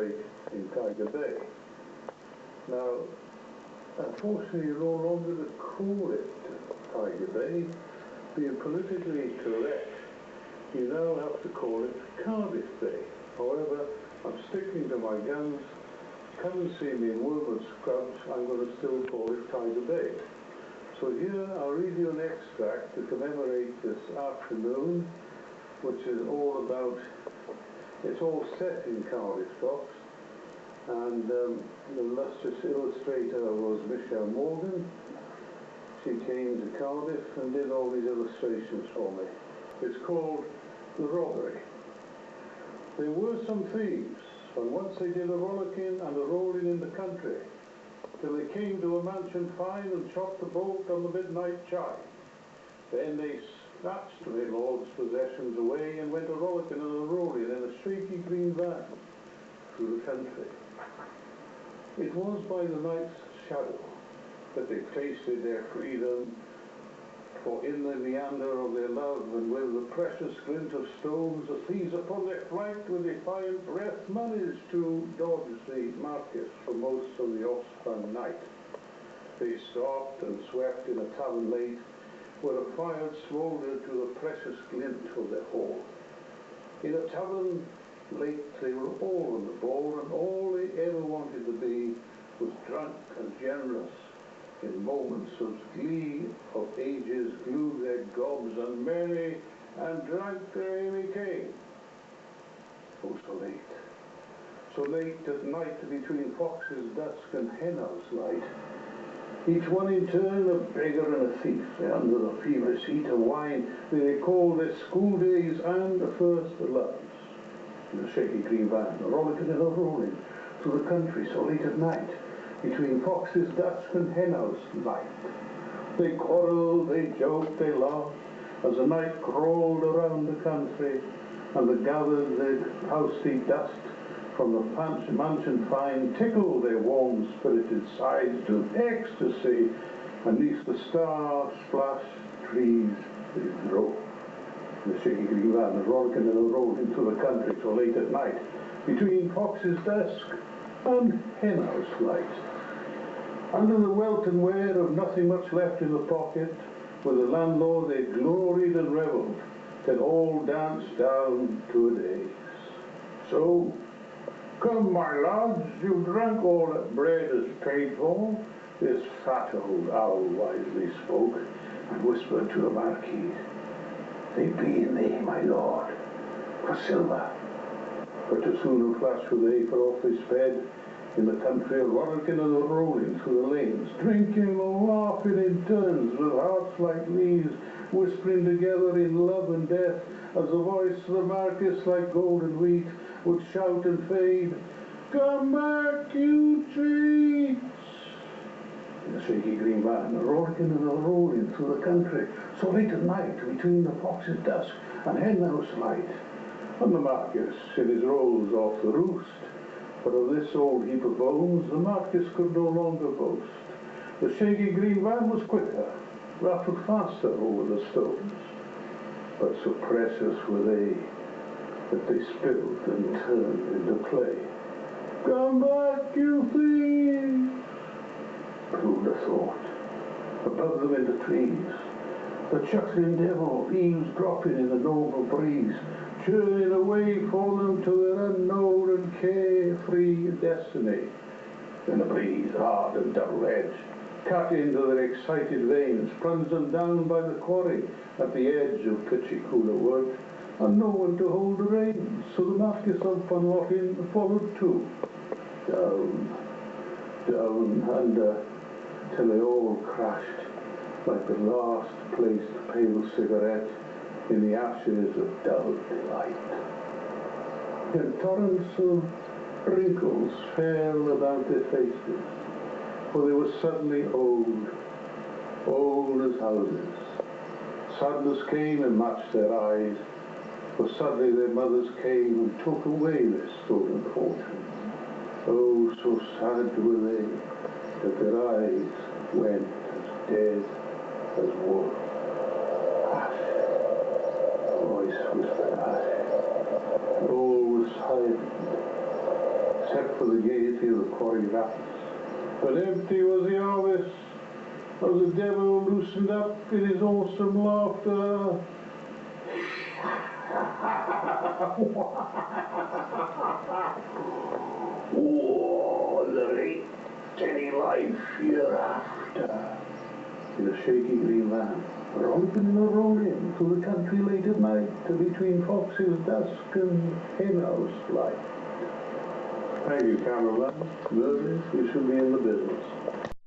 Rake in Tiger Bay. Now, unfortunately, you're no longer to call it Tiger Bay. Being politically correct, you now have to call it Cardiff Bay. However, I'm sticking to my guns. Come and see me in Woolman Scrubs, I'm going to still call it Tiger Bay. So here I'll read you an extract to commemorate this afternoon, which is all about, it's all set in Cardiff Docks, and the illustrious illustrator was Michelle Morgan. She came to Cardiff and did all these illustrations for me. It's called The Robbery. There were some thieves, and once they did a rollicking and a rolling in the country, till they came to a mansion fine and shot the bolt on the midnight chime. Then they snatched my lord's possessions away and went a rollicking and a rolling in a shaky green van through the country. It was by the night's shadow that they tasted their freedom, for in the meander of their love and with the precious glint of stones, the thieves upon their flight with defiant breath managed to dodge the market for most of the offspun night. They stopped and swept in a tavern late, where a fire smouldered to the precious glint of their hall. In a tavern late they were all on the board, and all they ever wanted to be was drunk and generous. In moments of glee of ages glue their gobs, and merry and drunk they became. Oh, so late at night between fox's dusk and henhouse light, each one in turn a beggar and a thief, under the feverish heat of wine they recall their school days and first loves. In a shaky green van, rollicking and rolling through the country so late at night, between fox's dusk and henhouse light. They quarrelled, they joked, they laughed, as the night crawled around the country, and the gathered the housey dust from the mansion fine tickled their warm-spirited sides to ecstasy, and neath the star-splashed trees they drove. The shaky green van, rollicking and rolling through the country so late at night, between fox's dusk and henhouse light. Under the welt and wear of nothing much left in the pocket, with the landlord they gloried and revelled, then all danced down to a daze. So, come my lads, you drank all that bread is paid for. This fat old owl wisely spoke, and whispered to the marquis, they be in thee, my lord, for silver. But as soon as flash were they, for off they sped, in the country, rollicking and rolling through the lanes, drinking and laughing in turns, with hearts like leaves, whispering together in love and death, as the voice of the marquis, like golden wheat, would shout and fade, come back, you treats! In a shaky green van, rollicking and rolling through the country, so late at night, between the fox's dusk and henhouse light, and the marquis in his rolls off the roost. But of this old heap of bones the marquis could no longer boast. The shaky green van was quicker, rattled faster over the stones, but so precious were they that they spilled and turned into clay. Come back, you thieves! Who'd have thought? Above them in the trees, the chuckling devil eavesdropping in the noble breeze, churning away for them to their unknown and carefree destiny. Then the breeze, hard and double-edged, cut into their excited veins, plunged them down by the quarry at the edge of pitchy cooler wood, and no one to hold the reins, so the marquis of Funlocking followed too, down, down, under, till they all crashed like the last placed pale cigarette in the ashes of dull delight. Then torrents of wrinkles fell about their faces, for they were suddenly old, old as houses. Sadness came and matched their eyes, for suddenly their mothers came and took away their stolen fortune. Oh, so sad were they, that their eyes went as dead as wood. Hush, a voice whispered, hush, and all was silent, except for the gaiety of the quarry rats. But empty was the harvest, as the devil loosened up in his awesome laughter. Oh, there ain't any life hereafter. In a shaky green van, romping and rolling through the country late at night, between foxes' dusk and henhouse light. Thank you, cameraman. Nervous, we should be in the business.